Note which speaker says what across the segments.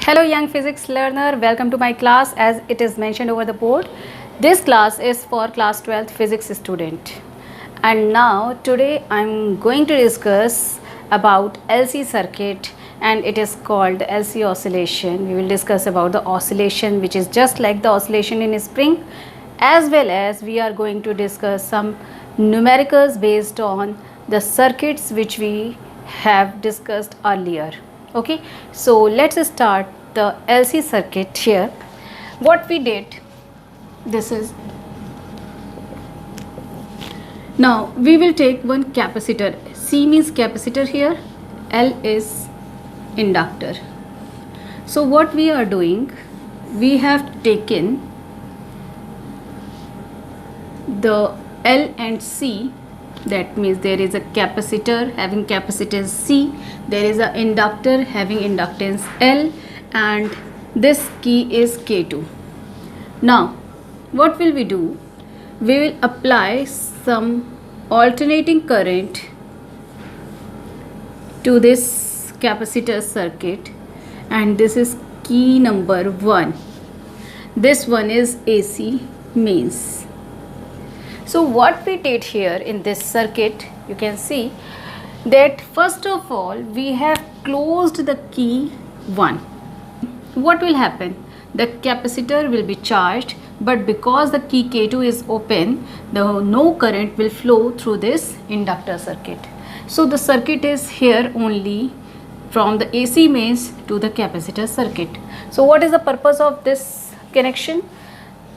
Speaker 1: Hello young physics learner, welcome to my class. As it is mentioned over the board, this class is for class 12th physics student. And now today I am going to discuss about LC circuit, and it is called LC oscillation. We will discuss about the oscillation which is just like the oscillation in a spring, as well as we are going to discuss some numericals based on the circuits which we have discussed earlier. Okay, so let's start the LC circuit here. What we did, this is, now we will take one capacitor. C means capacitor here, L is inductor. So what we are doing, we have taken the L and C. That means there is a capacitor having capacitance C, there is an inductor having inductance L, and this key is K2. Now what will we do? We will apply some alternating current to this capacitor circuit, and this is key number 1. This one is AC mains. So what we did here in this circuit, you can see that first of all we have closed the key 1. What will happen? The capacitor will be charged, but because the key K2 is open, no current will flow through this inductor circuit. So the circuit is here only from the AC mains to the capacitor circuit. So what is the purpose of this connection?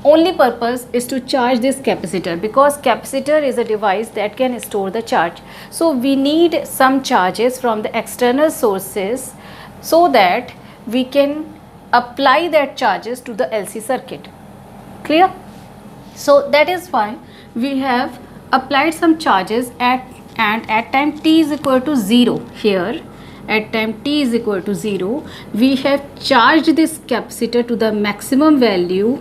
Speaker 1: Only purpose is to charge this capacitor, because capacitor is a device that can store the charge. So we need some charges from the external sources so that we can apply that charges to the LC circuit. Clear? So that is why we have applied some charges at time t is equal to 0 here. At time t is equal to 0, we have charged this capacitor to the maximum value,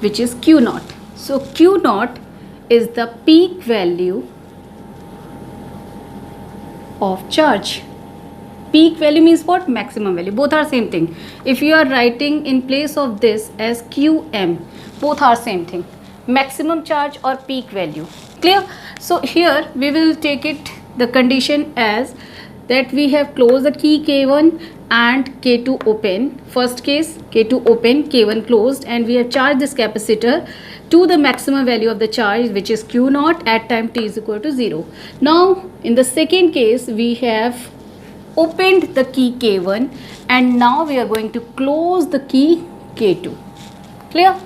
Speaker 1: which is Q0. So Q0 is the peak value of charge. Peak value means what? Maximum value. Both are same thing. If you are writing in place of this as QM, both are same thing. Maximum charge or peak value. Clear? So here we will take it, the condition as that we have closed the key K1 and K2 open. First case, K2 open, K1 closed, and we have charged this capacitor to the maximum value of the charge, which is Q0 at time t is equal to 0. Now in the second case we have opened the key K1 and now we are going to close the key K2. Clear?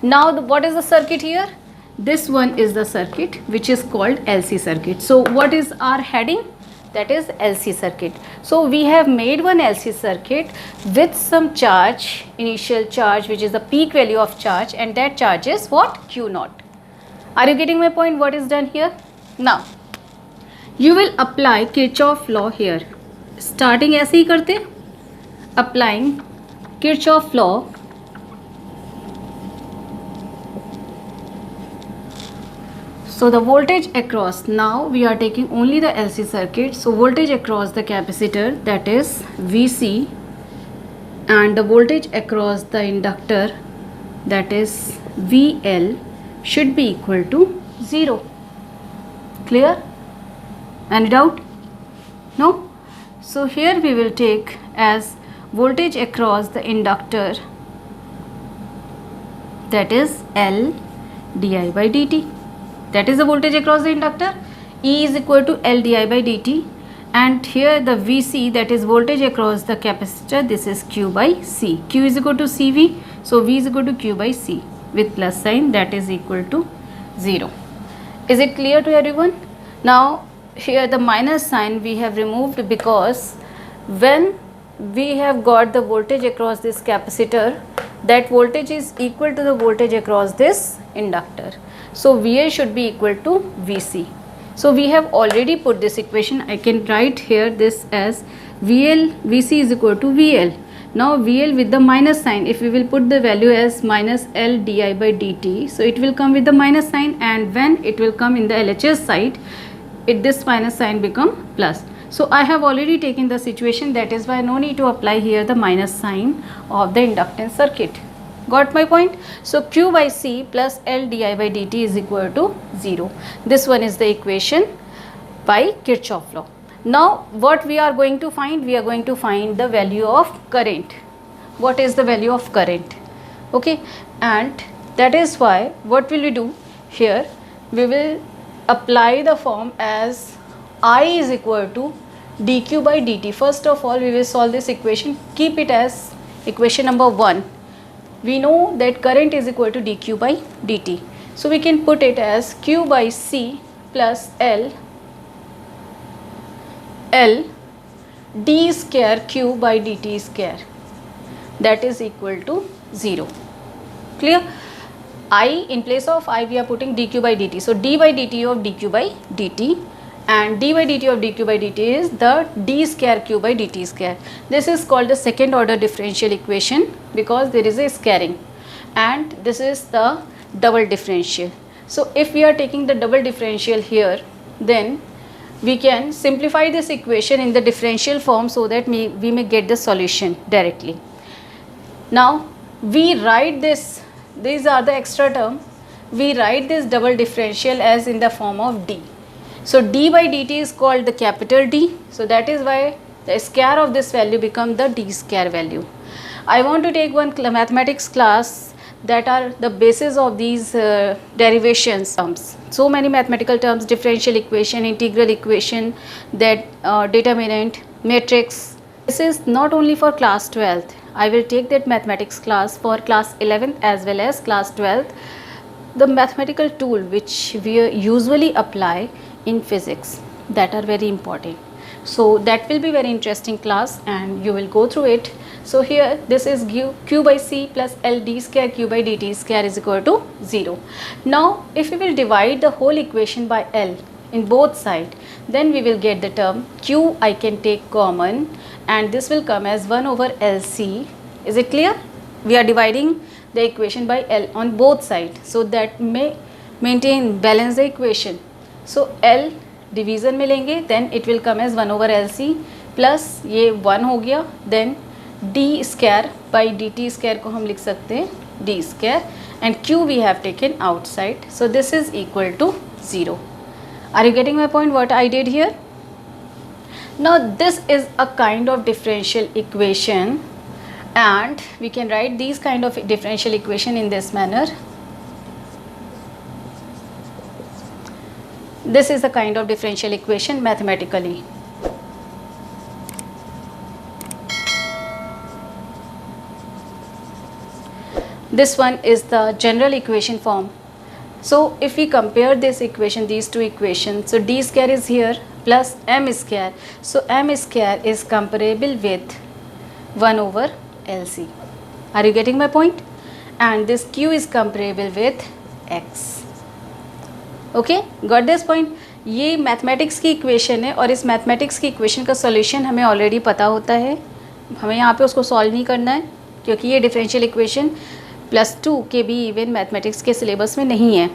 Speaker 1: Now what is the circuit here? This one is the circuit which is called LC circuit. So what is our heading? That is LC circuit. So we have made one LC circuit with some charge, initial charge, which is the peak value of charge, and that charge is what? Q0. Are you getting my point? What is done here? Now you will apply Kirchhoff law here. Starting ऐसे ही करते, applying Kirchhoff law. So the voltage across, now we are taking only the LC circuit. So voltage across the capacitor, that is VC, and the voltage across the inductor, that is VL, should be equal to 0. Clear? Any doubt? No? So here we will take as voltage across the inductor, that is L di by dt. That is the voltage across the inductor. E is equal to L di by dt, and here the VC, that is voltage across the capacitor, this is Q by C. Q is equal to CV, so V is equal to Q by C with plus sign, that is equal to 0. Is it clear to everyone? Now here the minus sign we have removed, because when we have got the voltage across this capacitor, that voltage is equal to the voltage across this inductor. So VL should be equal to VC. So we have already put this equation. I can write here this as VC is equal to VL. Now VL with the minus sign, if we will put the value as minus L di by dt, so it will come with the minus sign, and when it will come in the LHS side, this minus sign become plus. So I have already taken the situation, that is why no need to apply here the minus sign of the inductance circuit. Got my point? So Q by C plus L di by dt is equal to 0. This one is the equation by Kirchhoff law. Now what we are going to find? We are going to find the value of current. What is the value of current? Okay, and that is why what will we do here? We will apply the form as I is equal to dq by dt. First of all, we will solve this equation. Keep it as equation number 1. We know that current is equal to dq by dt. So we can put it as q by c plus L d square q by dt square, that is equal to 0. Clear? I, in place of I, we are putting dq by dt. So d by dt of dq by dt, and d by dt of dq by dt is the d square q by dt square. This is called the second order differential equation because there is a squaring, and this is the double differential. So if we are taking the double differential here, then we can simplify this equation in the differential form so that we may get the solution directly. Now we write this, these are the extra term, we write this double differential as in the form of d. So d by dt is called the capital D, so that is why the square of this value become the d square value. I want to take one mathematics class that are the basis of these derivations terms. So many mathematical terms: differential equation, integral equation, that determinant, matrix. This is not only for class 12th. I will take that mathematics class for class 11th as well as class 12th. The mathematical tool which we usually apply in physics, that are very important. So that will be very interesting class and you will go through it. So here this is q by c plus L d square q by dt square is equal to 0. Now if we will divide the whole equation by L in both sides, then we will get the term q I can take common, and this will come as 1 over LC. Is it clear? We are dividing the equation by L on both sides so that may maintain balance the equation. So L division में लेंगे, then it will come as 1 over LC plus ये 1 हो गया, then d square by dt square को हम लिख सकते हैं d square, and q we have taken outside, so this is equal to 0. Are you getting my point what I did here? Now this is a kind of differential equation, and we can write these kind of differential equation in this manner. This is the kind of differential equation mathematically. This one is the general equation form. So if we compare this equation, these two equations, so d square is here plus m square. So m square is comparable with 1 over LC. Are you getting my point? And this q is comparable with x. Okay, got this point. ये mathematics की equation है और इस mathematics की equation का solution हमें already पता होता है. हमें यहाँ पे उसको सॉल्व नहीं करना है क्योंकि ये डिफरेंशियल इक्वेशन +2 के भी इवन मैथमेटिक्स के सिलेबस में नहीं है.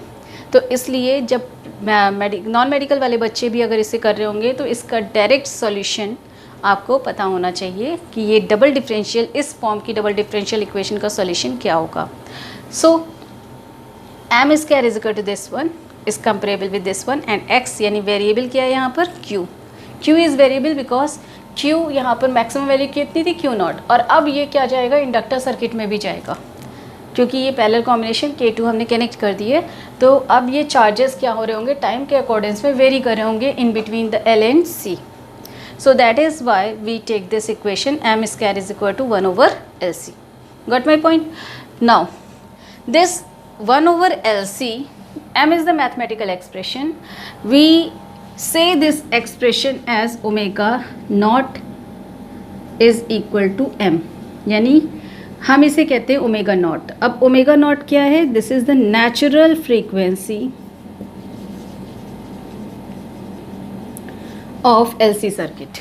Speaker 1: तो इसलिए जब नॉन मेडिकल वाले बच्चे भी अगर इसे कर रहे होंगे तो इसका डायरेक्ट सॉल्यूशन आपको पता होना चाहिए कि ये डबल डिफरेंशियल, इस फॉर्म की डबल डिफरेंशियल इक्वेशन का सॉल्यूशन क्या होगा. So m square is equal to this one is comparable with this one, and x यानी वेरिएबल क्या है यहाँ पर q. q is variable because q यहाँ पर मैक्सिमम वैल्यू कितनी थी q नॉट, और अब ये क्या जाएगा इंडक्टर सर्किट में भी जाएगा क्योंकि ये पैरेलल कॉम्बिनेशन K2 हमने कनेक्ट कर दिए. तो अब ये चार्जेस क्या हो रहे होंगे, टाइम के अकॉर्डेंस में वेरी कर रहे होंगे in between the L and C. So that is why we take this equation m square is equal to 1 over LC. Got my point? Now this 1 over LC, m is the mathematical expression. We say this expression as omega naught is equal to m, यानी हम इसे कहते हैं omega naught. अब omega naught क्या है? This is the natural frequency of LC circuit.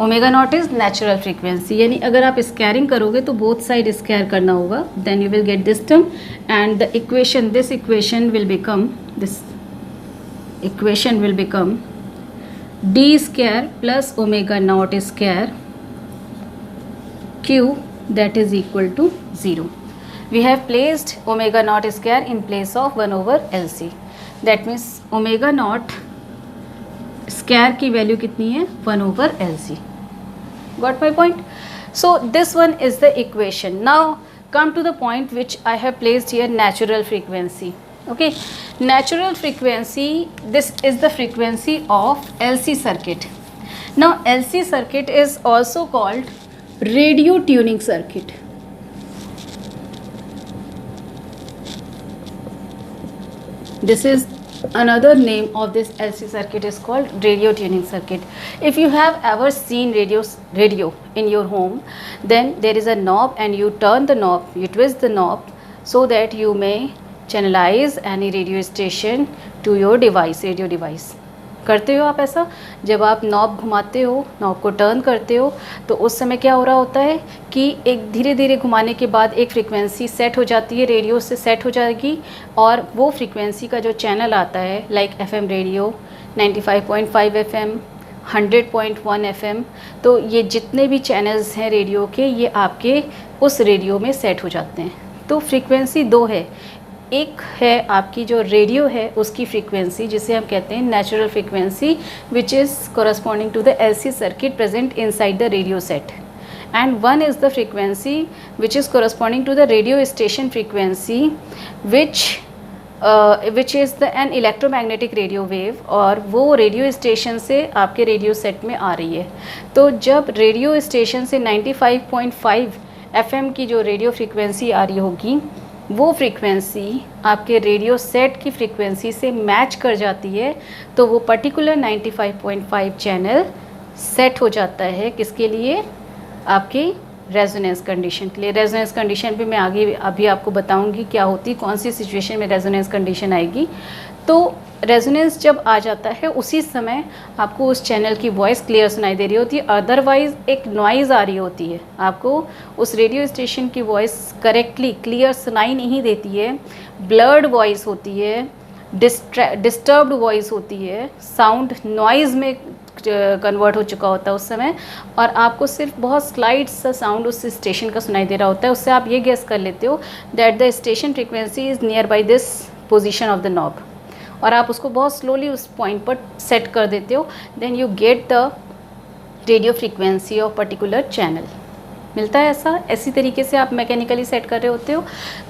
Speaker 1: Omega naught is natural frequency, यानी अगर आप स्क्वायरिंग करोगे तो बोथ साइड स्क्वायर करना होगा, then you will get this term, and the equation, this equation will become d square plus omega naught square q, that is equal to 0. We have placed omega naught square in place of 1 over LC. That means omega naught square की वैल्यू कितनी है 1 over LC. Got my point? So this one is the equation. Now come to the point which I have placed here, natural frequency. Okay, natural frequency, this is the frequency of LC circuit. Now LC circuit is also called radio tuning circuit. This is another name of this LC circuit is called radio tuning circuit. If you have ever seen radio in your home, then there is a knob and you turn the knob, you twist the knob so that you may channelize any radio station to your device, radio device. करते हो आप ऐसा? जब आप knob घुमाते हो, knob को turn करते हो, तो उस समय क्या हो रहा होता है कि एक धीरे धीरे घुमाने के बाद एक फ्रीक्वेंसी सेट हो जाती है, रेडियो से सेट हो जाएगी और वो फ्रीक्वेंसी का जो चैनल आता है like FM radio 95.5 FM, 100.1 FM, तो ये जितने भी चैनल्स हैं रेडियो के, ये आपके उस रेडियो में सेट हो जाते हैं. तो फ्रीक्वेंसी दो है. एक है आपकी जो रेडियो है उसकी फ्रीक्वेंसी जिसे हम कहते हैं natural frequency, which is corresponding to the LC circuit present inside the radio set, and one is the frequency which is corresponding to the radio station frequency which is the an electromagnetic radio wave, और वो radio station से आपके radio set में आ रही है. तो जब radio station से 95.5 FM की जो रेडियो फ्रीक्वेंसी आ रही होगी, वो फ्रीक्वेंसी आपके रेडियो सेट की फ्रीक्वेंसी से मैच कर जाती है, तो वो पर्टिकुलर 95.5 चैनल सेट हो जाता है. किसके लिए? आपकी रेजोनेंस कंडीशन के लिए. रेजोनेंस कंडीशन पे मैं आगे अभी आपको बताऊंगी क्या होती, कौन सी सिचुएशन में रेजोनेंस कंडीशन आएगी. तो रेजोनेंस जब आ जाता है उसी समय आपको उस चैनल की वॉइस क्लियर सुनाई दे रही होती है, अदरवाइज़ एक नॉइज़ आ रही होती है, आपको उस रेडियो स्टेशन की वॉइस करेक्टली क्लियर सुनाई नहीं देती है, ब्लर्ड वॉइस होती है, डिस्टर्ब्ड वॉइस होती है, साउंड नॉइज़ में कन्वर्ट हो चुका होता है उस समय, और आपको सिर्फ बहुत स्लाइट सा साउंड उस स्टेशन का सुनाई दे रहा होता है. उससे आप ये गेस कर लेते हो that the station frequency is near by this position of the knob, और आप उसको बहुत स्लोली उस पॉइंट पर सेट कर देते हो. Then you get the radio frequency of particular channel. मिलता है ऐसा, ऐसी तरीके से आप मैकेनिकली सेट कर रहे होते हो.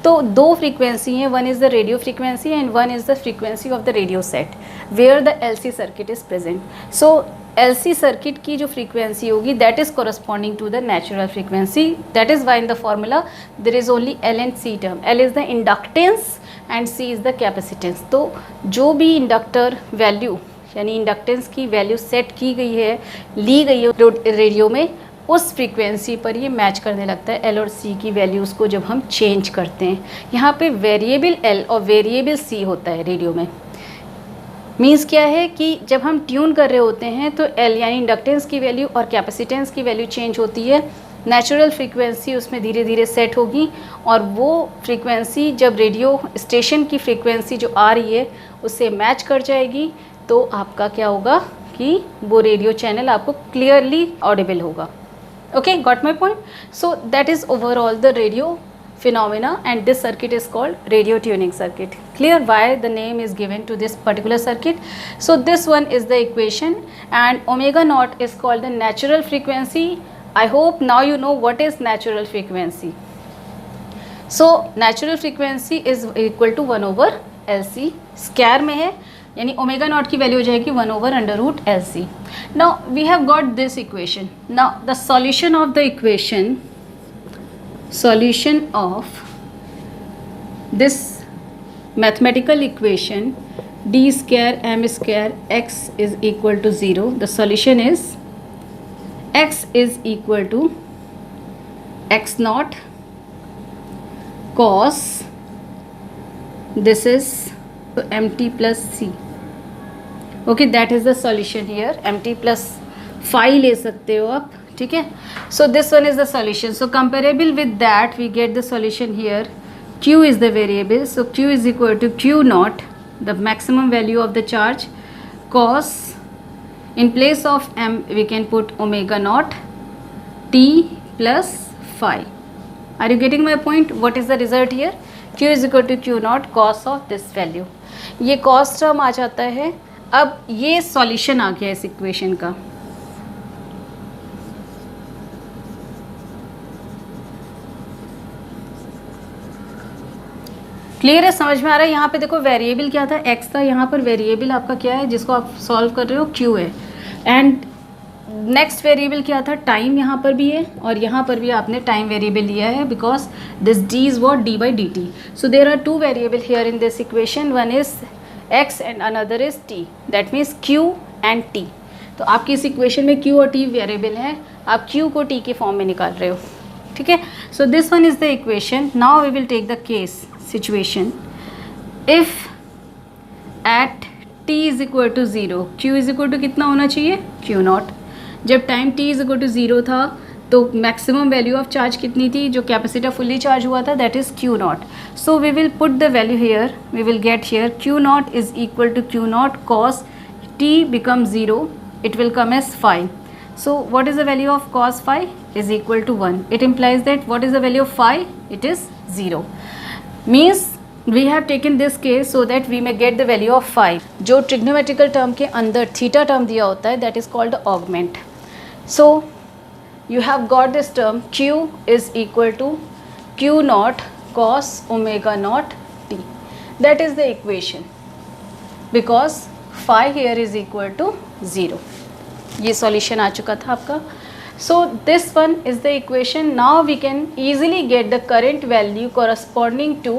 Speaker 1: तो दो फ्रीक्वेंसी हैं, one is the radio frequency and one is the frequency of the radio set where the LC circuit is present. So LC circuit की जो फ्रीक्वेंसी होगी that is corresponding to the natural frequency. That is why in the formula there is only L and C term. L is the inductance and C is the capacitance. तो जो भी inductor value यानी inductance की value set की गई है, ली गई है रेडियो में, उस फ्रीक्वेंसी पर ये मैच करने लगता है L और C की वैल्यूज़ को जब हम चेंज करते हैं. यहाँ पे वेरिएबल L और वेरिएबल C होता है रेडियो में. मीन्स क्या है कि जब हम ट्यून कर रहे होते हैं तो L यानी इंडक्टेंस की वैल्यू और कैपेसिटेंस की वैल्यू चेंज होती है. नेचुरल फ्रीक्वेंसी उसमें धीरे धीरे सेट होगी, और वो फ्रीक्वेंसी जब रेडियो स्टेशन की फ्रीक्वेंसी जो आ रही है उससे मैच कर जाएगी, तो आपका क्या होगा कि वो रेडियो चैनल आपको क्लियरली ऑडिबल होगा. Okay, got my point? So that is overall the radio phenomena, and this circuit is called radio tuning circuit. Clear why the name is given to this particular circuit? So this one is the equation, and omega naught is called the natural frequency. I hope now you know what is natural frequency. So natural frequency is equal to 1 over LC. Square में है यानी omega naught की value हो जाएगी 1 over under root LC. Now we have got this equation. Now the solution of the equation, solution of this mathematical equation d square m square x is equal to 0. The solution is x is equal to x naught cos, this is mt plus c. Okay, that is the solution here. mt plus phi ले सकते हो आप, ठीक है. So this one is the solution. So comparable with that we get the solution here. Q is the variable, so Q is equal to Q naught, the maximum value of the charge, cos In place of m we can put omega naught t plus phi. Are you getting my point? What is the result here? Q is equal to Q naught cos of this value. ये cos term आ जाता है. अब ये solution आ गया इस equation का. Clear है? समझ में आ रहा है? यहाँ पे देखो वेरिएबल क्या था, x था. यहाँ पर वेरिएबल आपका क्या है जिसको आप सॉल्व कर रहे हो, q है. एंड नेक्स्ट वेरिएबल क्या था, टाइम. यहाँ पर भी है और यहाँ पर भी आपने टाइम वेरिएबल लिया है because this d is what d by dt. So there are two variable here in this equation. One is x and another is t. That means q and t. तो आपकी इस equation में q और t variable है. आप q को t के form में निकाल रहे हो. ठीक है. So this one is the equation. Now we will take the case situation. If at t is equal to 0, q is equal to कितना होना चाहिए, q नॉट. जब time t is equal to 0 था तो मैक्सिमम वैल्यू ऑफ चार्ज कितनी थी, जो capacitor fully charge हुआ था, that is q naught. So we will put the value here. We will get here q naught is equal to q naught cos t become 0. It will come as phi. So what is the value of cos phi is equal to 1. It implies that what is the value of phi? It is 0. Means we have taken this case so that we may get the value of phi. जो trigonometrical term के अंदर theta term दिया होता है, that is called the augment. So you have got this term q is equal to q naught cos omega naught t. That is the equation because phi here is equal to 0. ये solution आ चुका था आपका. So this one is the equation. Now we can easily get the current value corresponding to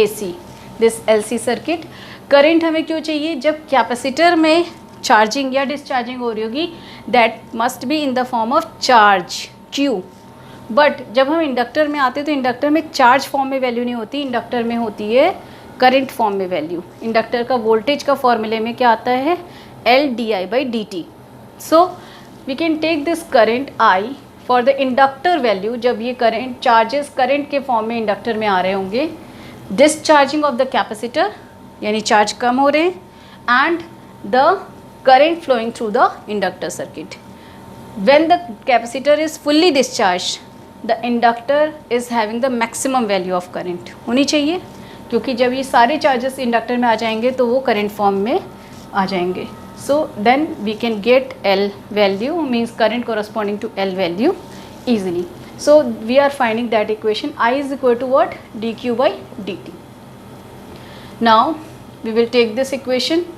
Speaker 1: AC, this LC circuit. Current हमें क्यों चाहिए, जब capacitor में charging या डिस्चार्जिंग हो रही होगी, that must be in the form of charge Q. But जब हम इंडक्टर में आते हैं तो इंडक्टर में चार्ज फॉर्म में वैल्यू नहीं होती, इंडक्टर में होती है करंट फॉर्म में वैल्यू. इंडक्टर का वोल्टेज का फॉर्मूले में क्या आता है, LdI/dt. So we can take this current I for the inductor value. जब ये करंट चार्जेस करंट के फॉर्म में इंडक्टर में आ रहे होंगे, डिस्चार्जिंग ऑफ द कैपेसिटर यानी चार्ज कम हो रहे हैं, and the current flowing through the inductor circuit. When the capacitor is fully discharged, the inductor is having the maximum value of current. होनी चाहिए, क्योंकि जब ये सारे चार्जेस इंडक्टर में आ जाएंगे तो वो करंट फॉर्म में आ जाएंगे. So then we can get L value, means current corresponding to L value easily. So we are finding that equation I is equal to what, dq by dt. Now we will take this equation.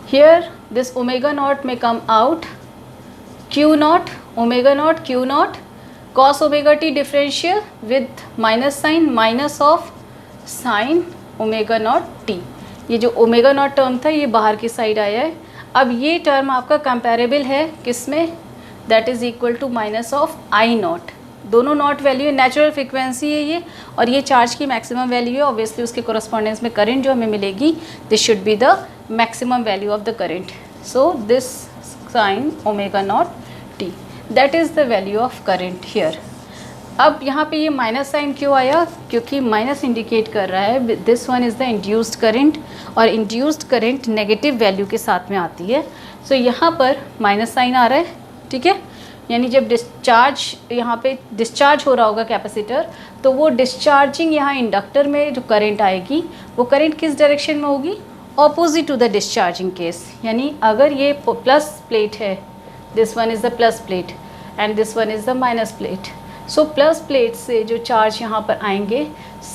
Speaker 1: Here this omega naught may come out, q naught omega naught q naught cos omega t differential with minus sign, minus of sin omega naught t. ये जो omega naught term था ये बाहर की side आया है. अब ये टर्म आपका कंपेरेबल है किस में, that is equal to minus of I naught. दोनों नॉट वैल्यू है, नेचुरल फ्रिक्वेंसी है ये, और ये चार्ज की मैक्सिमम वैल्यू है. ऑब्वियसली उसके कोरस्पॉन्डेंस में करंट जो हमें मिलेगी, this should be the maximum value of the current. So this sine omega naught t, that is the value of current here. अब यहाँ पे ये माइनस साइन क्यों आया, क्योंकि माइनस इंडिकेट कर रहा है this one is the induced current, और इंड्यूस्ड करंट नेगेटिव वैल्यू के साथ में आती है. सो यहाँ पर माइनस साइन आ रहा है. ठीक है, यानी जब डिस्चार्ज यहाँ पे डिस्चार्ज हो रहा होगा कैपेसिटर, तो वो डिस्चार्जिंग यहाँ इंडक्टर में जो करंट आएगी, वो करंट किस डायरेक्शन में होगी, opposite to the discharging case. यानी अगर ये प्लस प्लेट है, this one is the plus plate and this one is the minus plate. So plus plate से जो चार्ज यहाँ पर आएंगे,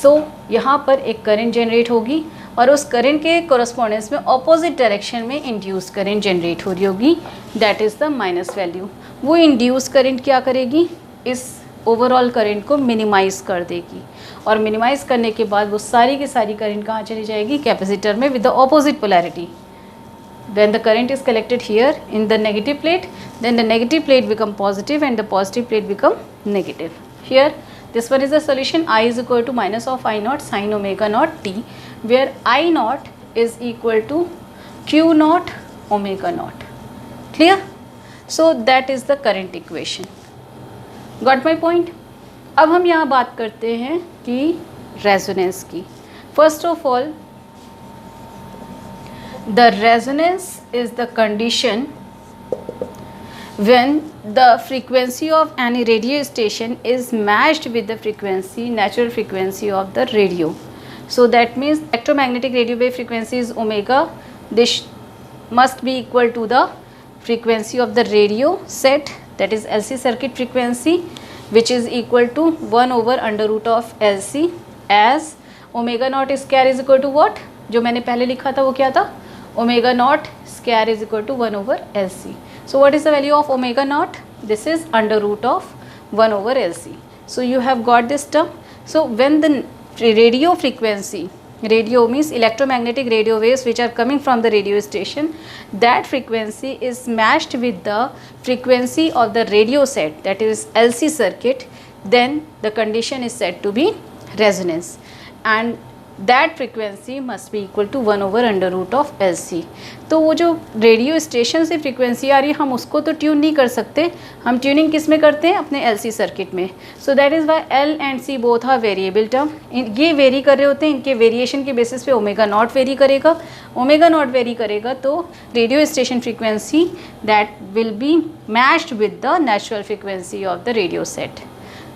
Speaker 1: सो यहाँ पर एक करंट जनरेट होगी, और उस करंट के कोरस्पॉन्डेंस में ऑपोजिट डायरेक्शन में इंड्यूस्ड करंट जनरेट हो रही होगी, that is the minus value. वो इंड्यूस करंट क्या करेगी, इस ओवरऑल करंट को मिनिमाइज कर देगी, और मिनिमाइज करने के बाद वो सारी की सारी करंट कहाँ चली जाएगी, कैपेसिटर में with the opposite polarity. When the current is collected here in the negative plate, then the negative plate become positive and the positive plate become negative. Here this one is the solution. I is equal to minus of I naught sin omega naught t, where I naught is equal to q naught omega naught. Clear? So that is the current equation. Got my point? अब हम यहाँ बात करते हैं कि resonance की. First of all, the resonance is the condition when the frequency of any radio station is matched with the frequency, natural frequency of the radio. So that means electromagnetic radio wave frequency is omega. This must be equal to the frequency of the radio set, that is LC circuit frequency, which is equal to 1 over under root of LC, as omega naught square is equal to what, जो मैंने पहले लिखा था वो क्या था, omega naught square is equal to 1 over LC. So what is the value of omega naught? This is under root of 1 over LC. So you have got this term. So when the radio frequency, radio means electromagnetic radio waves which are coming from the radio station, that frequency is matched with the frequency of the radio set, that is LC circuit, then the condition is said to be resonance, and that frequency must be equal to 1 over under root of LC. तो वो जो radio station से frequency आ रही है हम उसको तो tune नहीं कर सकते, हम ट्यूनिंग किस में करते हैं, अपने LC सर्किट में. So that is why L and C both are variable term. ये वेरी कर रहे होते हैं, इनके वेरिएशन के बेसिस पे ओमेगा नॉट वेरी करेगा. ओमेगा नॉट वेरी करेगा तो radio station frequency that will be matched with the natural frequency of the radio set.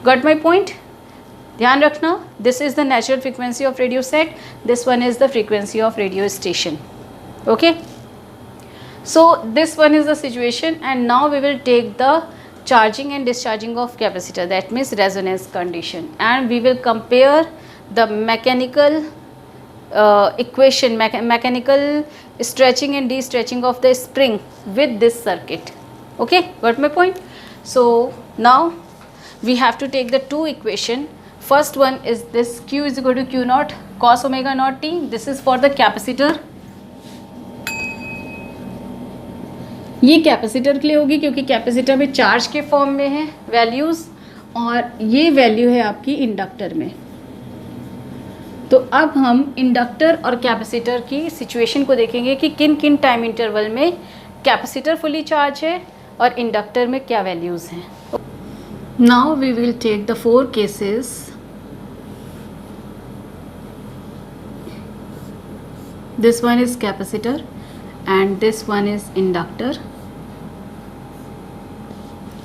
Speaker 1: Got my point? ध्यान रखना, this is the natural frequency of radio set, this one is the frequency of radio station. Okay, so this one is the situation and now we will take the charging and discharging of capacitor, that means resonance condition, and we will compare the mechanical equation, mechanical stretching and de-stretching of the spring with this circuit. Okay, got my point? So now we have to take the two equation. First one is this, Q is equal to Q naught cos omega naught t. This is for the capacitor. ये capacitor के लिए होगी क्योंकि capacitor में charge के form में है values, और ये वैल्यू है आपकी इंडक्टर में. तो अब हम इंडक्टर और कैपेसिटर की सिचुएशन को देखेंगे कि किन किन टाइम इंटरवल में कैपेसिटर फुली चार्ज है और इंडक्टर में क्या वैल्यूज़ हैं. Now we will take the 4 cases. This one is capacitor and this one is inductor.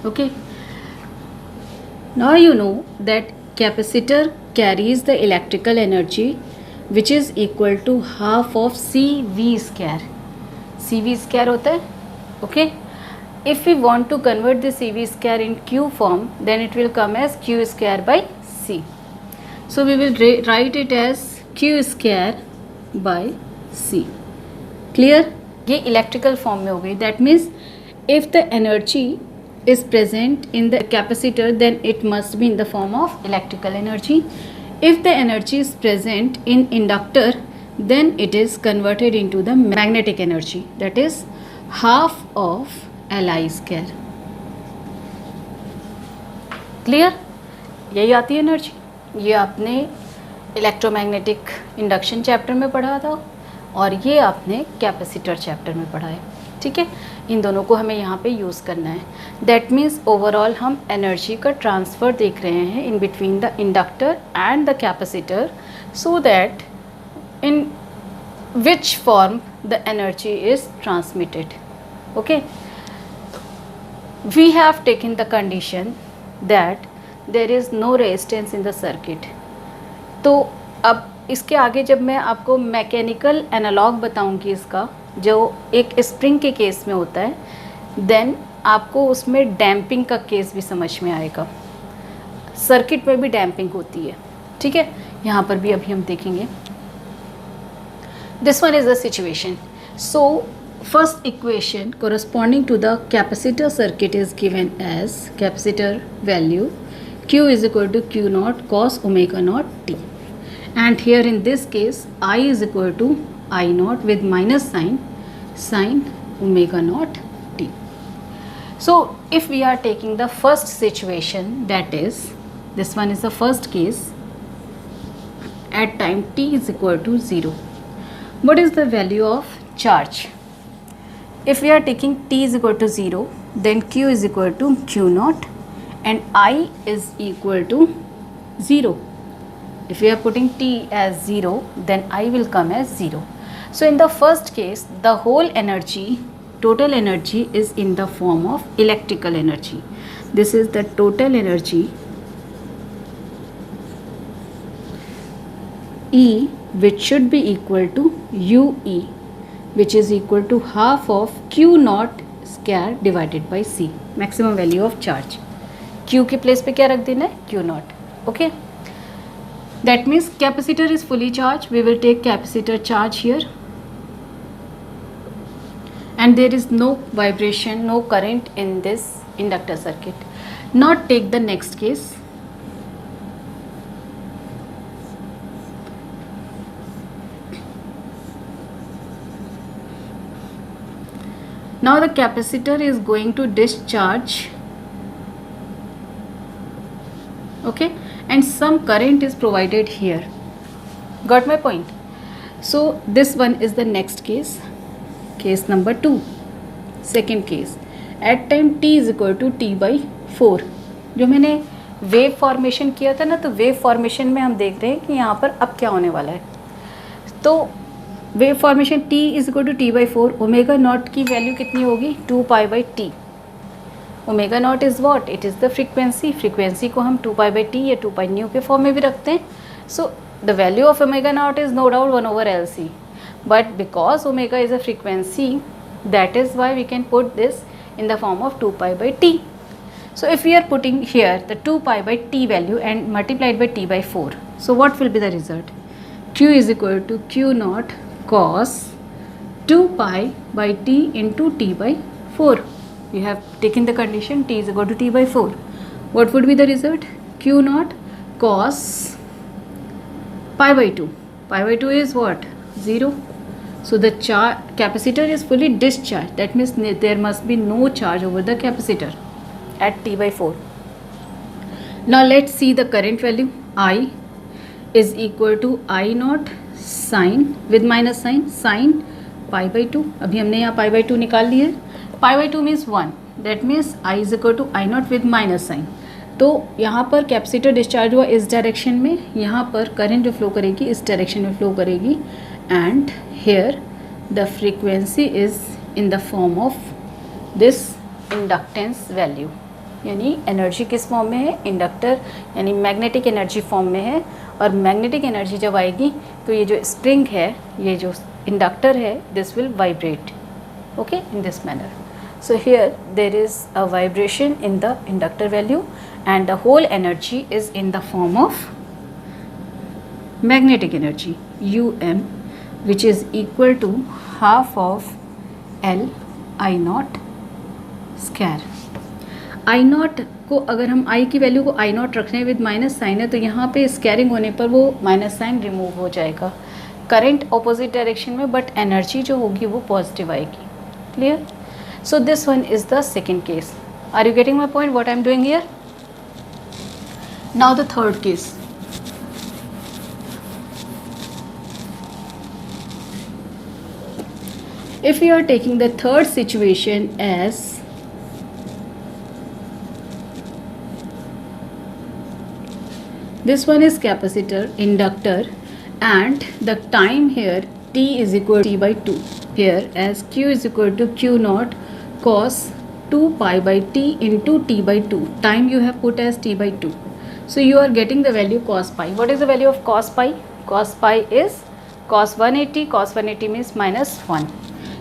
Speaker 1: Okay, now you know that capacitor carries the electrical energy which is equal to half of CV square. CV square होता है. Okay, if we want to convert the CV square in Q form, then it will come as Q square by C. So we will write it as Q square by C. Clear? ये electrical form में हो गई. That means if the energy is present in the capacitor then it must be in the form of electrical energy. If the energy is present in inductor then it is converted into the magnetic energy, that is half of Li square. Clear? यही आती है energy. ये आपने electromagnetic induction chapter में पढ़ा था और ये आपने कैपेसिटर चैप्टर में पढ़ा है. ठीक है, इन दोनों को हमें यहाँ पे यूज़ करना है. दैट मीन्स ओवरऑल हम एनर्जी का ट्रांसफ़र देख रहे हैं in between the inductor and the capacitor, so that in which form the energy is transmitted. Okay, we have taken the condition that there is no resistance in the circuit. तो अब इसके आगे जब मैं आपको मैकेनिकल एनालॉग बताऊंगी इसका, जो एक स्प्रिंग के केस में होता है, देन आपको उसमें डैम्पिंग का केस भी समझ में आएगा. सर्किट में भी डैम्पिंग होती है. ठीक है, यहाँ पर भी अभी हम देखेंगे. This one is the situation. So first equation corresponding to the capacitor circuit is given as capacitor value Q is equal to Q naught cos omega naught t. And here in this case I is equal to I naught with minus sign sin omega naught t. So if we are taking the first situation, that is this one is the first case at time t is equal to 0. What is the value of charge? If we are taking t is equal to 0, then Q is equal to Q naught and I is equal to 0. If we are putting t as 0, then I will come as 0. So in the first case, the whole energy total energy is in the form of electrical energy. This is the total energy E, which should be equal to UE, which is equal to half of Q naught square divided by C, maximum value of charge. Q के place पे क्या रख देना है? Q naught. Okay. That means capacitor is fully charged. We will take capacitor charge here, and there is no vibration, no current in this inductor circuit. Now take the next case. Now the capacitor is going to discharge, okay, and some current is provided here. Got my point? So this one is the next case, case number 2. Second case, at time t is equal to t by 4. जो मैंने wave formation किया था ना, तो wave formation में हम देख रहे हैं कि यहाँ पर अब क्या होने वाला है. तो wave formation t is equal to T by 4. Omega naught की वैल्यू कितनी होगी? 2 pi by T. Omega naught is what? It is the frequency. Frequency को हम 2 पाई बाई टी या 2 पाई न्यू के फॉर्म में भी रखते हैं. So the value of omega naught is no doubt 1 over LC, but because omega is a frequency, that is why we can put this in the form of 2 pi by t. So if we are putting here the 2 pi by t value and multiplied by t by 4, so what will be the result? Q is equal to Q naught cos 2 pi by t into t by 4. We have taken the condition t is equal to t by 4. What would be the result? Q naught cos pi by 2. Pi by 2 is what? 0. So the capacitor is fully discharged. That means there must be no charge over the capacitor at t by 4. Now let's see the current value. I is equal to I naught sine with minus sign sin pi by 2. अभी हमने यहाँ pi by 2 निकाल लिया है. Pi by 2 means 1. That means I is equal to I naught with minus sign. तो यहाँ पर capacitor discharge हुआ इस डायरेक्शन में, यहाँ पर करंट जो फ्लो करेगी इस डायरेक्शन में फ्लो करेगी, and here the frequency is in the form of this inductance value. यानी एनर्जी किस फॉर्म में है? इंडक्टर यानी मैग्नेटिक एनर्जी फॉर्म में है. और मैग्नेटिक एनर्जी जब आएगी तो ये जो स्प्रिंग है, ये जो इंडक्टर है, this will vibrate, okay, in this manner. So here there is a vibration in the inductor value and the whole energy is in the form of magnetic energy um, which is equal to half of L I naught square. I naught को अगर हम I की value को I naught रखने with minus sign है, तो यहाँ पे स्क्वायरिंग होने पर वो माइनस साइन रिमूव हो जाएगा. करंट ऑपोजिट डायरेक्शन में, बट एनर्जी जो होगी वो पॉजिटिव आएगी. Clear? So this one is the second case. Are you getting my point? What I am doing here? Now the third case. If we are taking the third situation as this one is capacitor, inductor, and the time here t is equal to t by 2. Here as q is equal to q naught cos 2 pi by t into t by 2. Time you have put as t by 2. So you are getting the value cos pi. What is the value of cos pi? Cos pi is cos 180. Cos 180 means minus 1.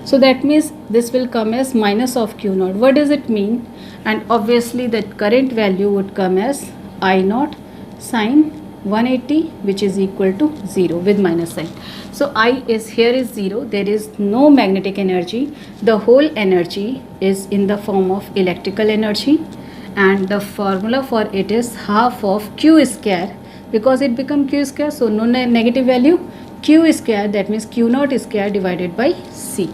Speaker 1: So that means this will come as minus of q naught. What does it mean? And obviously the current value would come as I naught sine 180, which is equal to 0 with minus sign. So I is here is 0. There is no magnetic energy. The whole energy is in the form of electrical energy, and the formula for it is half of q square, because it become q square, so no negative value, q square, that means q naught square divided by c.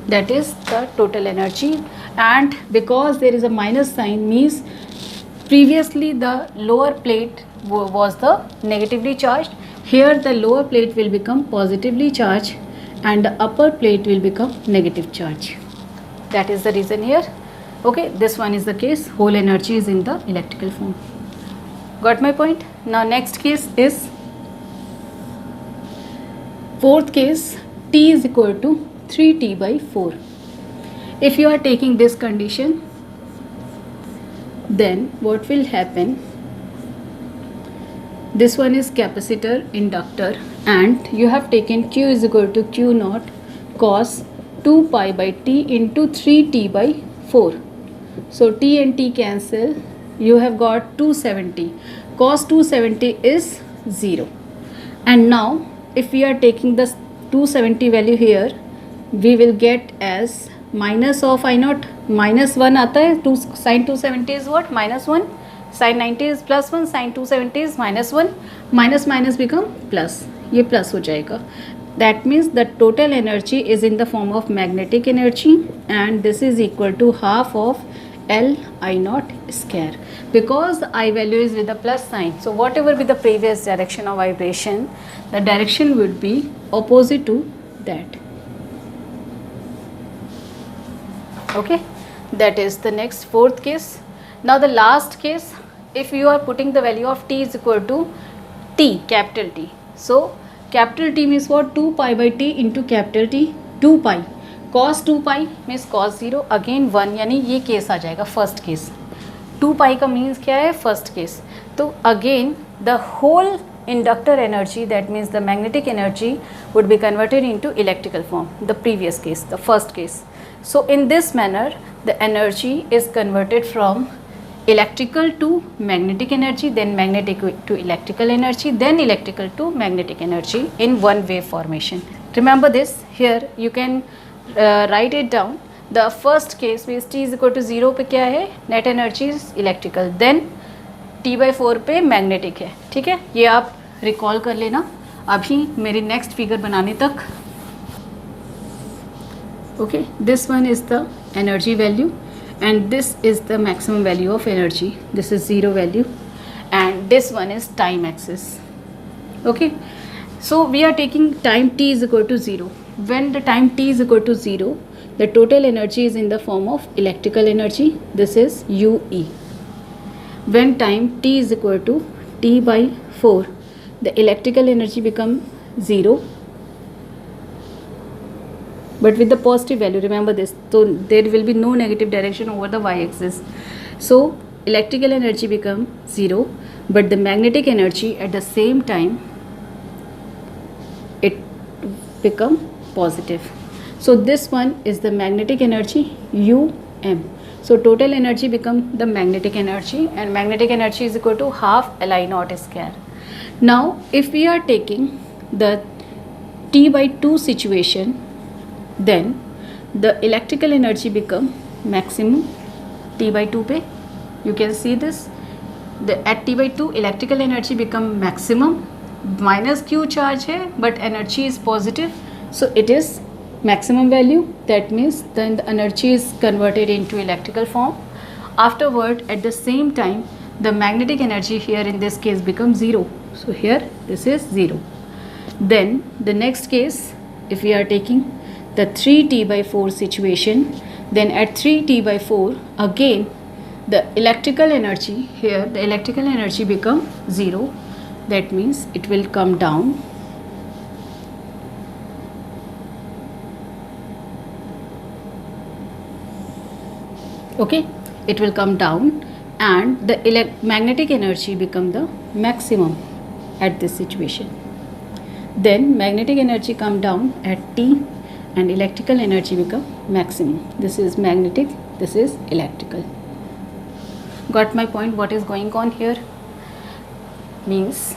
Speaker 1: That is the total energy. And because there is a minus sign, means previously the lower plate was the negatively charged. Here the lower plate will become positively charged and the upper plate will become negative charge. That is the reason here. Okay, this one is the case. Whole energy is in the electrical form. Got my point? Now next case is fourth case. T is equal to 3t by 4. If you are taking this condition, then what will happen? This one is capacitor, inductor, and you have taken Q is equal to Q naught cos 2 pi by T into 3T by 4. So T and T cancel. You have got 270. Cos 270 is 0. And now if we are taking the 270 value here, we will get as minus of I naught, minus 1 आता है. Sin 270 is what? Minus 1. Sin 90 is plus 1. Sin 270 is minus 1. Minus minus become plus. ये plus हो जाएगा. That means the total energy is in the form of magnetic energy, and this is equal to half of L I naught square, because the I value is with the plus sign. So whatever be the previous direction of vibration, the direction would be opposite to that. Okay, that is the next fourth case. Now the last case, if you are putting the value of T is equal to T, capital T. So capital T means what? 2 pi by T into capital T. 2 pi cos 2 pi means cos 0, again 1, यानी ये case आ जाएगा first case. 2 pi का means क्या है? First case. तो again the whole inductor energy, that means the magnetic energy, would be converted into electrical form, the previous case, the first case. So in this manner the energy is converted from electrical to magnetic energy, then magnetic to electrical energy, then electrical to magnetic energy in one wave formation. Remember this. Here you can write it down. The first case means T is equal to 0 पे क्या है? Net energy is electrical, then T by 4 पे magnetic है. ठीक है, ये आप recall कर लेना अभी मेरी नेक्स्ट फिगर बनाने तक. Okay, this one is the energy value and this is the maximum value of energy. This is 0 value, and this one is time axis. Okay, so we are taking time t is equal to 0. When the time t is equal to 0, the total energy is in the form of electrical energy. This is UE. When time t is equal to t by 4, the electrical energy become 0, but with the positive value. Remember this. So there will be no negative direction over the y-axis. So electrical energy become 0, but the magnetic energy at the same time it become positive. So this one is the magnetic energy UM. So total energy become the magnetic energy, and magnetic energy is equal to half Li naught square. Now if we are taking the T by 2 situation, then the electrical energy become maximum T by 2 पे. You can see this. At T by 2 electrical energy become maximum. Minus Q charge है, but energy is positive, so it is maximum value. That means then the energy is converted into electrical form. Afterward, at the same time, the magnetic energy here in this case becomes 0. So here this is 0. Then the next case, if we are taking the 3t by 4 situation, then at 3t by 4 again the electrical energy here, the electrical energy become 0. That means it will come down. Okay, it will come down, and the magnetic energy become the maximum at this situation. Then magnetic energy come down at t, and electrical energy become maximum. This is magnetic, this is electrical. Got my point? What is going on here? Means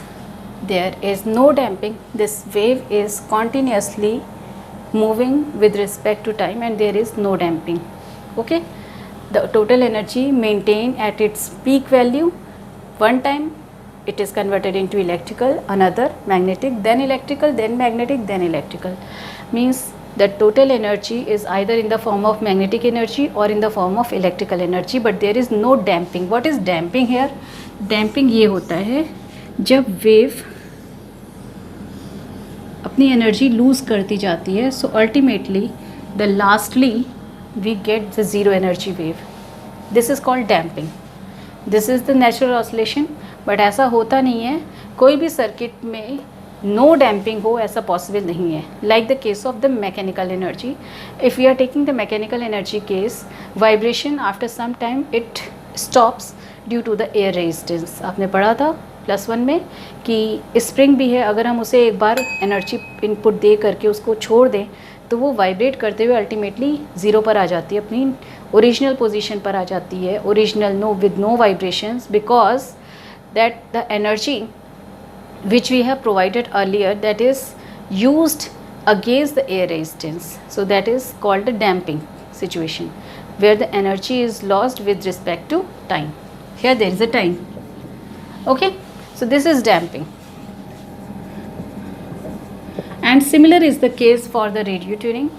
Speaker 1: there is no damping. This wave is continuously moving with respect to time, and there is no damping. Okay, the total energy maintained at its peak value. One time it is converted into electrical, another magnetic, then electrical, then magnetic, then electrical. Means the total energy is either in the form of magnetic energy or in the form of electrical energy, but there is no damping. What is damping here? Damping ये होता है जब wave अपनी energy lose करती जाती है. So ultimately the lastly we get the zero energy wave. This is called damping. This is the natural oscillation. But ऐसा होता नहीं है. कोई भी सर्किट में नो डैम्पिंग हो ऐसा पॉसिबल नहीं है. Like the case of the mechanical energy, if we are taking the mechanical energy case, vibration after some time it stops due to the air resistance. आपने पढ़ा था +1 में कि स्प्रिंग भी है, अगर हम उसे एक बार एनर्जी इनपुट दे करके उसको छोड़ दें तो वो वाइब्रेट करते हुए अल्टीमेटली ज़ीरो पर आ जाती है, अपनी ओरिजिनल पोजीशन पर आ जाती है, original no with no vibrations, because that the energy which we have provided earlier, that is used against the air resistance. So that is called a damping situation, where the energy is lost with respect to time. Here there is a time. Okay, so this is damping. And similar is the case for the radio tuning.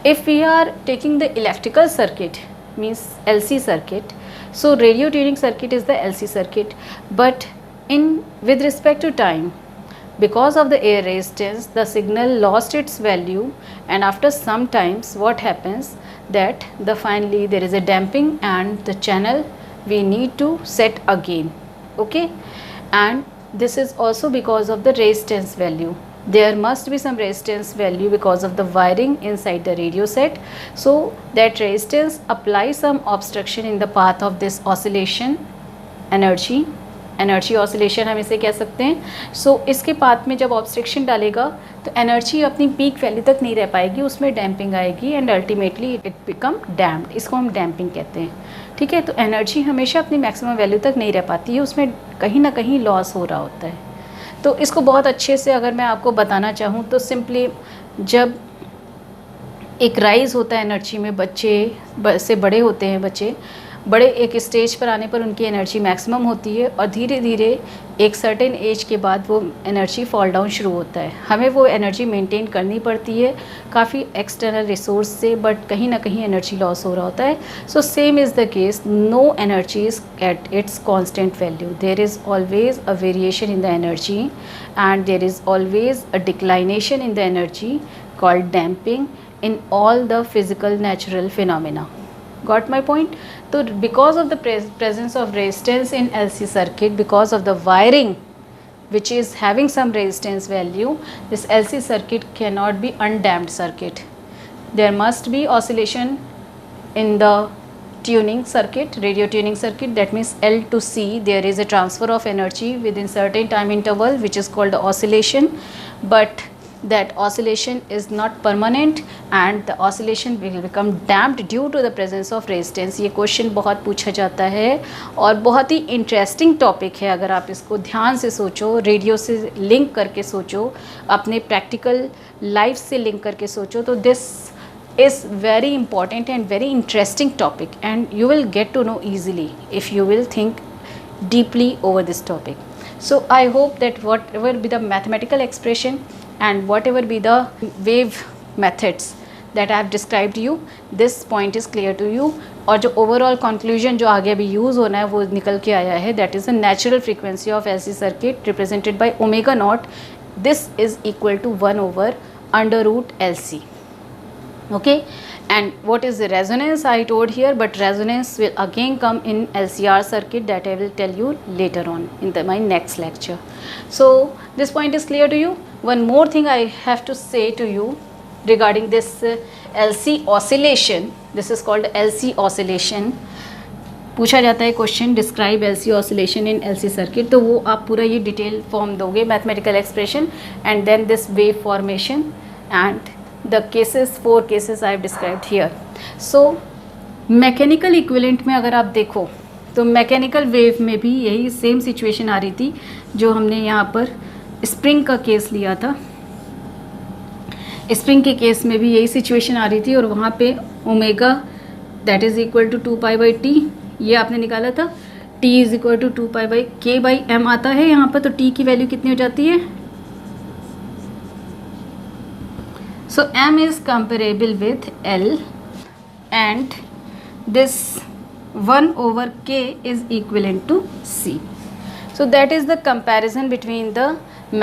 Speaker 1: If we are taking the electrical circuit, means LC circuit, so radio tuning circuit is the LC circuit, but in with respect to time, because of the air resistance, the signal lost its value, and after some times what happens that the finally there is a damping and the channel we need to set again. Okay, and this is also because of the resistance value. There must be some resistance value because of the wiring inside the radio set, so that resistance applies some obstruction in the path of this oscillation energy oscillation हम इसे कह सकते हैं. सो इसके path में जब obstruction डालेगा तो एनर्जी अपनी पीक वैल्यू तक नहीं रह पाएगी, उसमें डैम्पिंग आएगी and ultimately it become damped. इसको हम डैम्पिंग कहते हैं. ठीक है, तो एनर्जी हमेशा अपनी मैक्सिमम वैल्यू तक नहीं रह पाती है, उसमें कहीं ना कहीं लॉस हो रहा होता है. तो इसको बहुत अच्छे से अगर मैं आपको बताना चाहूँ तो सिंपली जब एक राइज़ होता है एनर्जी में, बच्चे से बड़े होते हैं, बच्चे बड़े एक स्टेज पर आने पर उनकी एनर्जी मैक्सिमम होती है और धीरे धीरे एक सर्टेन एज के बाद वो एनर्जी फॉल डाउन शुरू होता है. हमें वो एनर्जी मेंटेन करनी पड़ती है काफ़ी एक्सटर्नल रिसोर्स से, बट कहीं ना कहीं एनर्जी लॉस हो रहा होता है. So same is the case, no energy is at its constant value. There is always a variation in the energy and there is always a declination in the energy called damping in all the physical natural phenomena. Got my point? So because of the presence of resistance in LC circuit, because of the wiring which is having some resistance value, this LC circuit cannot be undamped circuit. There must be oscillation in the tuning circuit, radio tuning circuit, that means L to C, there is a transfer of energy within certain time interval which is called the oscillation, but that oscillation is not permanent and the oscillation will become damped due to the presence of resistance. ये question बहुत पूछा जाता है और बहुत ही interesting topic है. अगर आप इसको ध्यान से सोचो, रेडियो से लिंक करके सोचो, अपने प्रैक्टिकल लाइफ से लिंक करके सोचो, तो this is very important and very interesting topic, and you will get to know easily if you will think deeply over this topic. So I hope that whatever be the mathematical expression and whatever be the wave methods that I have described you, this point is clear to you. और जो overall conclusion जो आगे अभी use होना है वो निकल के आया है, that is the natural frequency of LC circuit represented by omega naught. This is equal to 1 over under root LC. Okay, and what is the resonance I told here, but resonance will again come in LCR circuit, that I will tell you later on in my next lecture. So this point is clear to you. One more thing I have to say to you regarding this LC oscillation. This is called LC oscillation. पूछा जाता है question, describe LC oscillation in LC circuit, तो वो आप पूरा ये detail form दोगे, mathematical expression and then this wave formation and the cases, 4 cases I have described here. So mechanical equivalent में अगर आप देखो तो मैकेनिकल वेव में भी यही सेम सिचुएशन आ रही थी जो हमने यहाँ पर स्प्रिंग का केस लिया था. स्प्रिंग के केस में भी यही सिचुएशन आ रही थी और वहाँ पे omega that is equal to 2π/t ये आपने निकाला था. t is equal to 2π/k/m आता है यहाँ पर, तो t की वैल्यू कितनी हो जाती है? So m is comparable with L and this 1 over k is equivalent to C. So that is the comparison between the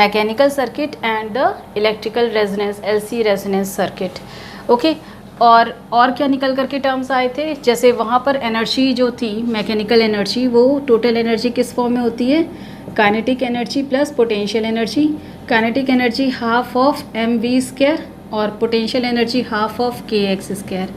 Speaker 1: mechanical circuit and the electrical resonance LC resonance circuit. Okay, और क्या निकल करके terms आए थे, जैसे वहाँ पर energy जो थी मैकेनिकल एनर्जी, वो टोटल एनर्जी किस फॉर्म में होती है, kinetic energy plus potential energy. Kinetic energy half of m v square और potential energy half of k x square,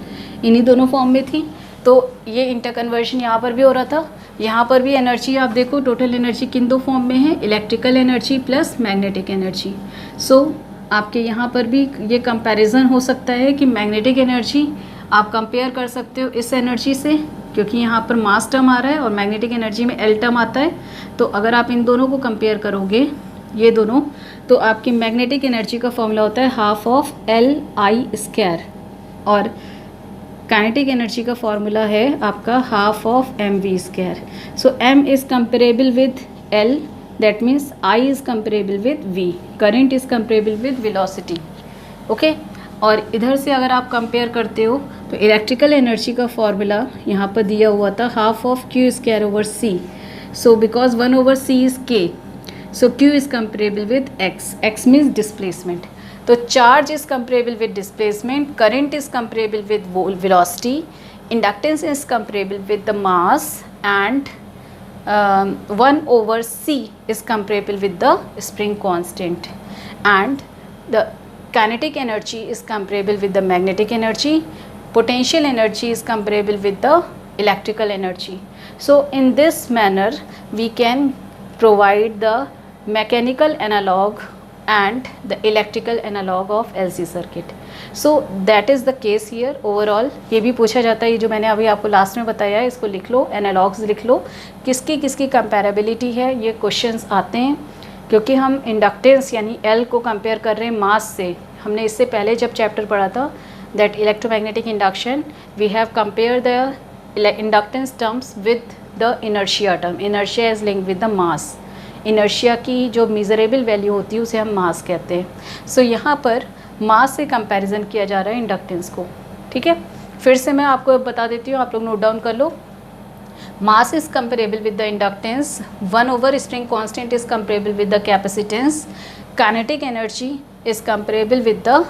Speaker 1: इन्हीं दोनों फॉर्म में थी। तो ये इंटर कन्वर्शन यहाँ पर भी हो रहा था। यहाँ पर भी एनर्जी आप देखो, टोटल एनर्जी किन दो फॉर्म में है, electrical energy plus magnetic energy. So आपके यहाँ पर भी ये कंपैरिजन हो सकता है कि मैग्नेटिक एनर्जी आप कंपेयर कर सकते हो इस एनर्जी से, क्योंकि यहाँ पर मास टर्म आ रहा है और मैग्नेटिक एनर्जी में एल टर्म आता है। तो अगर आप इन दोनों को कंपेयर करोगे, ये दोनों, तो आपकी मैग्नेटिक एनर्जी का फॉर्मूला होता है half of L I square और काइनेटिक एनर्जी का फॉर्मूला है आपका half of m v square. So m is comparable with L, that means I is comparable with V, current is comparable with velocity, okay। और इधर से अगर आप compare करते हो तो इलेक्ट्रिकल एनर्जी का फॉर्मूला यहाँ पर दिया हुआ था half of Q square over C। So because 1 over C is K, so Q is comparable with X, X means displacement. तो charge is comparable with displacement, current is comparable with velocity, inductance is comparable with the mass and 1 over C is comparable with the spring constant, and the kinetic energy is comparable with the magnetic energy, potential energy is comparable with the electrical energy. So in this manner we can provide the mechanical analog and the electrical analog of LC circuit. So that is the case here overall। ये भी पूछा जाता है, ये जो मैंने अभी आपको लास्ट में बताया है इसको लिख लो, एनालॉग्स लिख लो, किसकी किसकी कंपैरेबिलिटी है, ये क्वेश्चंस आते हैं। क्योंकि हम इंडक्टेंस यानी L को कंपेयर कर रहे हैं मास से। हमने इससे पहले जब चैप्टर पढ़ा था that electromagnetic induction, we have compare the inductance terms with the inertia term, inertia is linked with the mass. Inertia की जो मेजरेबल वैल्यू होती है उसे हम मास कहते हैं। सो यहाँ पर मास से कंपैरिजन किया जा रहा है इंडक्टेंस को, ठीक है। फिर से मैं आपको बता देती हूँ, आप लोग नोट डाउन कर लो। Mass is comparable with the inductance, 1 over spring constant is comparable with the capacitance, kinetic energy is comparable with the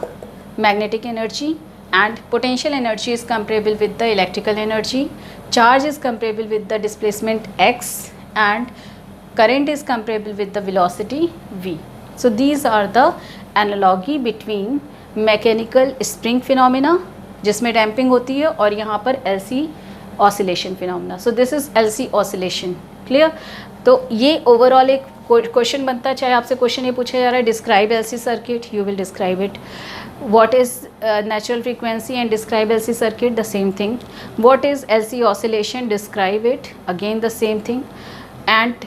Speaker 1: magnetic energy and potential energy is comparable with the electrical energy, charge is comparable with the displacement x and current is comparable with the velocity v. So these are the analogy between mechanical spring phenomena जिसमें damping होती है और यहाँ पर LC oscillation phenomena. So this is LC oscillation, clear? तो ये overall एक question बनता है, चाहे आपसे क्वेश्चन ये पूछा जा रहा है describe LC circuit, you will describe it. what is natural frequency and describe LC circuit, the same thing. What is LC oscillation, describe it, again the same thing. And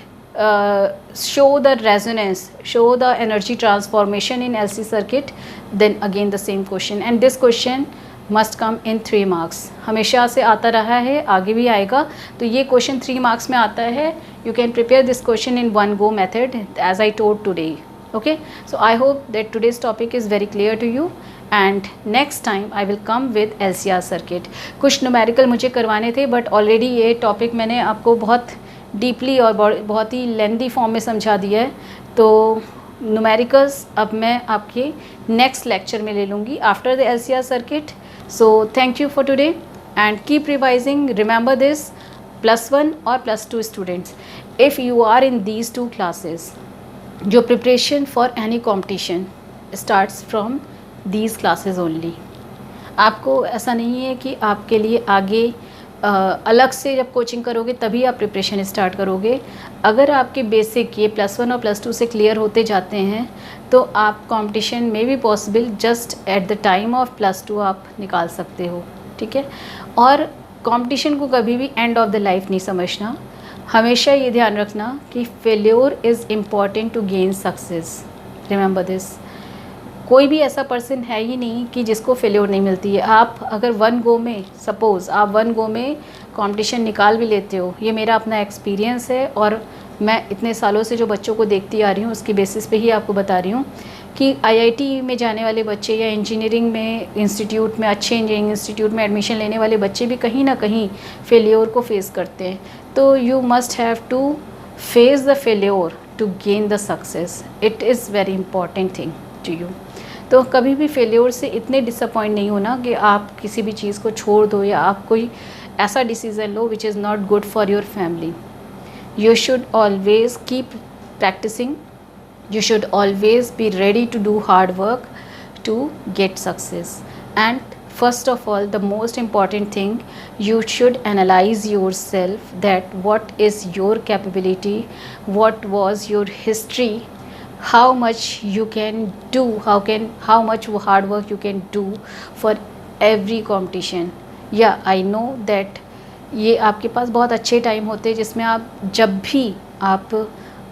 Speaker 1: show the resonance, show the energy transformation in LC circuit, then again the same question. And this question must come in 3 marks, हमेशा से आता रहा है, आगे भी आएगा। तो ये क्वेश्चन 3 marks में आता है। You can prepare this question in one go method as I told today. Okay, so I hope that today's topic is very clear to you and next time I will come with LCR circuit. कुछ numerical मुझे करवाने थे but already ये topic मैंने आपको बहुत deeply और बहुत ही लेंदी फॉर्म में समझा दिया है। तो न्यूमेरिकल्स अब मैं आपके नेक्स्ट लेक्चर में ले लूँगी after the LCR circuit. So thank you for today and keep revising. Remember this, +1 और +2 students, if you are in these 2 classes, जो preparation for any competition starts from these classes only. आपको ऐसा नहीं है कि आपके लिए आगे अलग से जब कोचिंग करोगे तभी आप प्रिपरेशन स्टार्ट करोगे। अगर आपके बेसिक ये +1 और +2 से क्लियर होते जाते हैं तो आप कंपटीशन में भी possible just at the time of +2 आप निकाल सकते हो, ठीक है। और कंपटीशन को कभी भी एंड ऑफ द लाइफ नहीं समझना। हमेशा ये ध्यान रखना कि failure is important to gain success. Remember this, कोई भी ऐसा पर्सन है ही नहीं कि जिसको फेल्योर नहीं मिलती है। आप अगर 1 गो में, सपोज़ आप 1 गो में कंपटीशन निकाल भी लेते हो, ये मेरा अपना एक्सपीरियंस है और मैं इतने सालों से जो बच्चों को देखती आ रही हूँ उसकी बेसिस पे ही आपको बता रही हूँ कि IIT में जाने वाले बच्चे या इंजीनियरिंग में इंस्टीट्यूट में, अच्छे इंजीनियरिंग इंस्टीट्यूट में एडमिशन लेने वाले बच्चे भी कहीं ना कहीं फेल्योर को फेस करते हैं। तो you must have to face the failure to gain the success. It is very important thing to you. तो कभी भी फेल्योर से इतने डिसअपॉइंट नहीं होना कि आप किसी भी चीज़ को छोड़ दो या आप कोई ऐसा decision low which is not good for your family. You should always keep practicing. You should always be ready to do hard work to get success. And first of all, the most important thing, you should analyze yourself, that what is your capability, what was your history, how much you can do, how much hard work you can do for every competition. Yeah, I know that ये आपके पास बहुत अच्छे time होते हैं जिसमें आप जब भी आप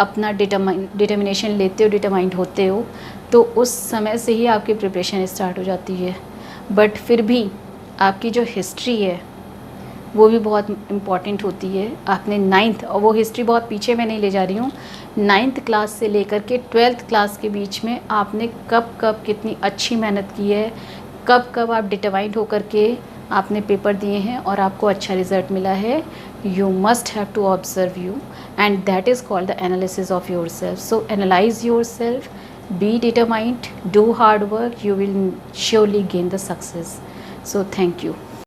Speaker 1: अपना डिटर्मिनेशन लेते हो, डिटरमाइंड होते हो, तो उस समय से ही आपकी प्रिपरेशन स्टार्ट हो जाती है. बट फिर भी आपकी जो हिस्ट्री है वो भी बहुत इम्पॉर्टेंट होती है. आपने 9th, और वो हिस्ट्री बहुत पीछे मैं नहीं ले जा रही हूँ, 9th क्लास से लेकर के 12th क्लास के बीच में आपने कब कब कितनी अच्छी मेहनत की है, कब कब आप डिटरमाइंड होकर के आपने पेपर दिए हैं और आपको अच्छा रिज़ल्ट मिला है. You must have to observe you, and that is called the analysis of yourself. So analyse yourself, be determined, do hard work, you will surely gain the success. So thank you.